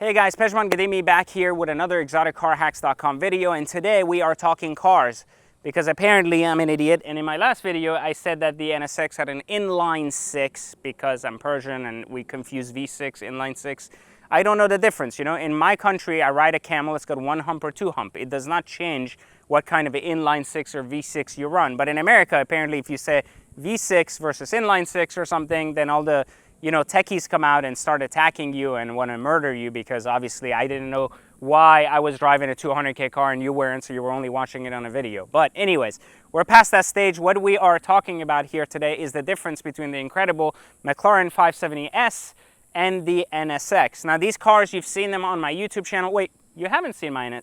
Hey guys, Pejman Gadimi back here with another exoticcarhacks.com video, and today we are talking cars because apparently I'm an idiot, and in my last video I said that the NSX had an inline 6 because I'm Persian and we confuse V6, inline 6. I don't know the difference, you know. In my country I ride a Camel, it's got one hump or two hump. It does not change what kind of an inline 6 or V6 you run. But in America, apparently if you say V6 versus inline 6 or something, then all the techies come out and start attacking you and want to murder you because obviously I didn't know why I was driving a 200K car and you weren't, so you were only watching it on a video. But anyways, we're past that stage. What we are talking about here today is the difference between the incredible McLaren 570S and the NSX. Now these cars, you've seen them on my YouTube channel. Wait, you haven't seen my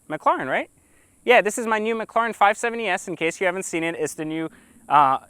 McLaren, right? Yeah, this is my new McLaren 570S. In case you haven't seen it, it's the new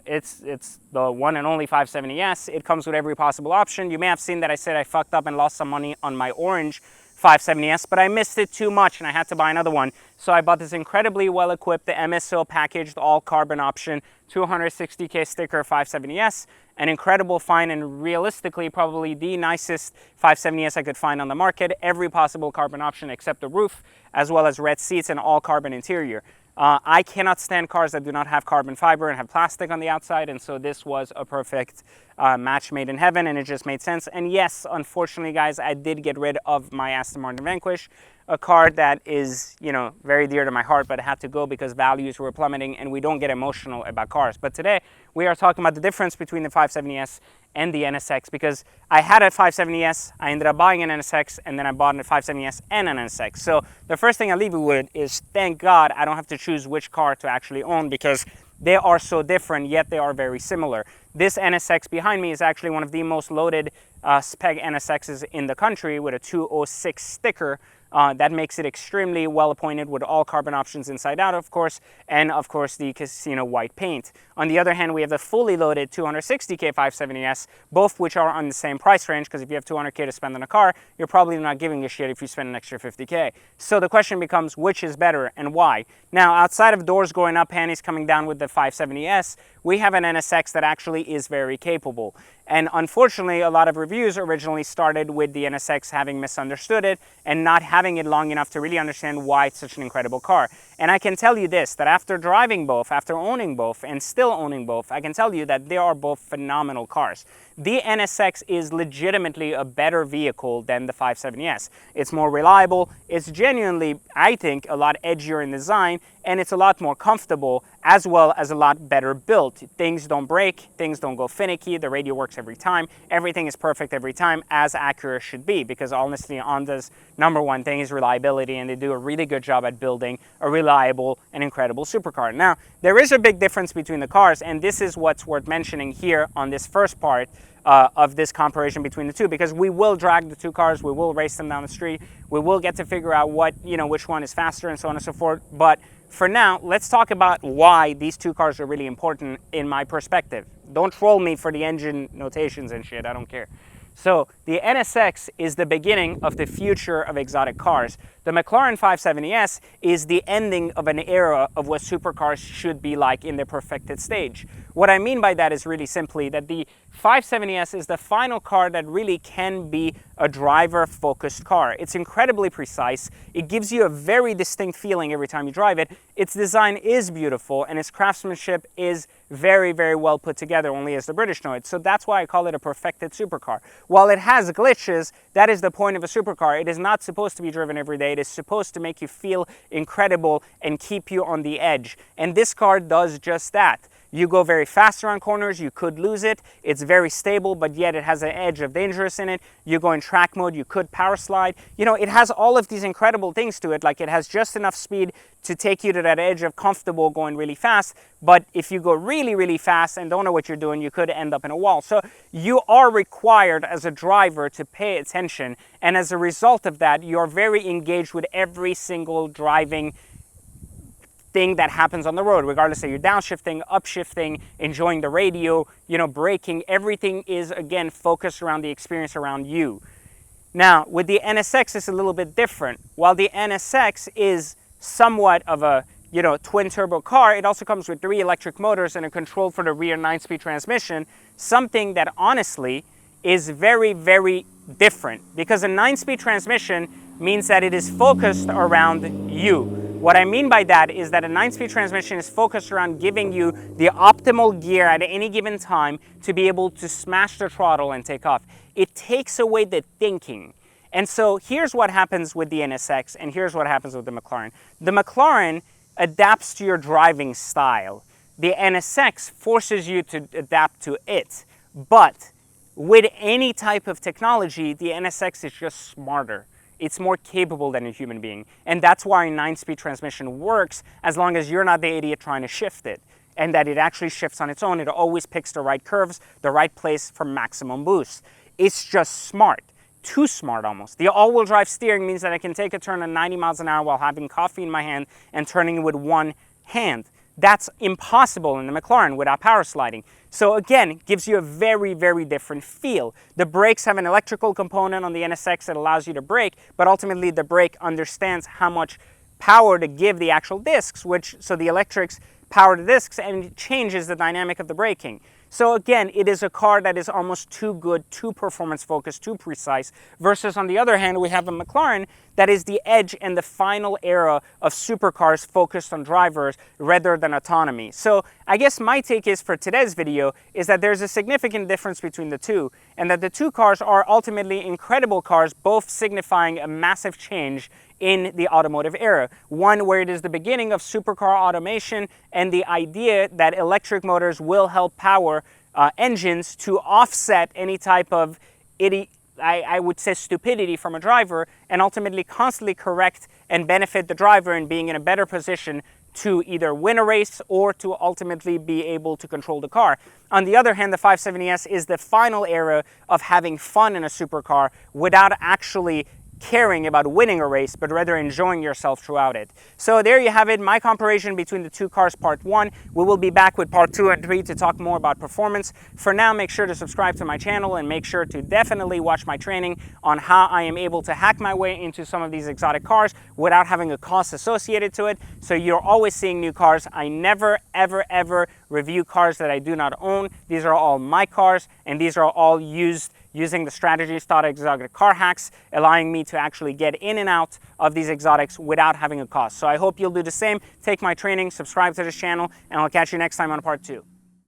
it's the one and only 570S. It comes with every possible option. You may have seen that I said I fucked up and lost some money on my orange 570S, but I missed it too much and I had to buy another one. So I bought this incredibly well-equipped, the MSO packaged, all-carbon option, 260K sticker 570S, an incredible find and realistically probably the nicest 570S I could find on the market. Every possible carbon option except the roof, as well as red seats and all-carbon interior. I cannot stand cars that do not have carbon fiber and have plastic on the outside, and so this was a perfect match made in heaven, and it just made sense. And yes, unfortunately, guys, I did get rid of my Aston Martin Vanquish, a car that is, very dear to my heart, but it had to go because values were plummeting, and we don't get emotional about cars. But today, we are talking about the difference between the 570S and the NSX, because I had a 570S, I ended up buying an NSX, and then I bought a 570S and an NSX. So the first thing I leave you with is, thank God I don't have to choose which car to actually own, because they are so different, yet they are very similar. This NSX behind me is actually one of the most loaded spec NSXs in the country, with a 206 sticker. That makes it extremely well appointed with all carbon options inside out, of course, and of course the casino white paint. On the other hand, we have the fully loaded 260K 570S, both which are on the same price range, because if you have 200K to spend on a car, you're probably not giving a shit if you spend an extra 50K. So the question becomes, which is better and why? Now, outside of doors going up, panties coming down with the 570S, we have an NSX that actually is very capable. And unfortunately, a lot of reviews originally started with the NSX having misunderstood it and not having it long enough to really understand why it's such an incredible car. And I can tell you this, that after driving both, after owning both, and still owning both, I can tell you that they are both phenomenal cars. The NSX is legitimately a better vehicle than the 570S. It's more reliable, it's genuinely, I think, a lot edgier in design, and it's a lot more comfortable, as well as a lot better built. Things don't break, things don't go finicky, the radio works every time, everything is perfect every time, as Acura should be, because honestly, Honda's number one thing is reliability, and they do a really good job at building a reliable and incredible supercar. Now, there is a big difference between the cars, and this is what's worth mentioning here on this first part of this comparison between the two, because we will drag the two cars, we will race them down the street, we will get to figure out which one is faster and so on and so forth. But for now, let's talk about why these two cars are really important in my perspective. Don't troll me for the engine notations and shit, I don't care. So the NSX is the beginning of the future of exotic cars. The McLaren 570S is the ending of an era of what supercars should be like in their perfected stage. What I mean by that is really simply that the 570S is the final car that really can be a driver-focused car. It's incredibly precise. It gives you a very distinct feeling every time you drive it. Its design is beautiful, and its craftsmanship is very, very well put together, only as the British know it. So that's why I call it a perfected supercar. While it has glitches, that is the point of a supercar. It is not supposed to be driven every day. It is supposed to make you feel incredible and keep you on the edge. And this car does just that. You go very fast around corners, you could lose it. It's very stable, but yet it has an edge of dangerous in it. You go in track mode, you could power slide. It has all of these incredible things to it. Like, it has just enough speed to take you to that edge of comfortable going really fast. But if you go really, really fast and don't know what you're doing, you could end up in a wall. So you are required as a driver to pay attention. And as a result of that, you're very engaged with every single driving thing that happens on the road, regardless of your downshifting, upshifting, enjoying the radio, braking. Everything is, again, focused around the experience around you. Now, with the NSX, it's a little bit different. While the NSX is somewhat of a twin turbo car, it also comes with 3 electric motors and a control for the rear 9-speed transmission, something that honestly is very, very different, because a 9-speed transmission means that it is focused around you. What I mean by that is that a 9-speed transmission is focused around giving you the optimal gear at any given time to be able to smash the throttle and take off. It takes away the thinking. And so here's what happens with the NSX, and here's what happens with the McLaren. The McLaren adapts to your driving style. The NSX forces you to adapt to it. But with any type of technology, the NSX is just smarter. It's more capable than a human being. And that's why a 9-speed transmission works, as long as you're not the idiot trying to shift it. And that it actually shifts on its own. It always picks the right curves, the right place for maximum boost. It's just smart. Too smart almost. The all-wheel drive steering means that I can take a turn at 90 miles an hour while having coffee in my hand and turning it with one hand. That's impossible in the McLaren without power sliding. So again, it gives you a very, very different feel. The brakes have an electrical component on the NSX that allows you to brake, but ultimately the brake understands how much power to give the actual discs, so the electrics power the discs, and it changes the dynamic of the braking. So again, it is a car that is almost too good, too performance focused, too precise, versus on the other hand, we have a McLaren that is the edge and the final era of supercars focused on drivers rather than autonomy. So I guess my take is for today's video is that there's a significant difference between the two, and that the two cars are ultimately incredible cars, both signifying a massive change in the automotive era. One where it is the beginning of supercar automation and the idea that electric motors will help power engines to offset any type of I would say stupidity from a driver, and ultimately constantly correct and benefit the driver in being in a better position to either win a race or to ultimately be able to control the car. On the other hand, the 570S is the final era of having fun in a supercar without actually caring about winning a race, but rather enjoying yourself throughout it. So there you have it, my comparison between the two cars, part 1. We will be back with part 2 and 3 to talk more about performance. For now, make sure to subscribe to my channel and make sure to definitely watch my training on how I am able to hack my way into some of these exotic cars without having a cost associated to it. So you're always seeing new cars. I never, ever, ever review cars that I do not own. These are all my cars, and these are all using the strategies taught at Exotic Car Hacks, allowing me to actually get in and out of these exotics without having a cost. So I hope you'll do the same. Take my training, subscribe to this channel, and I'll catch you next time on part 2.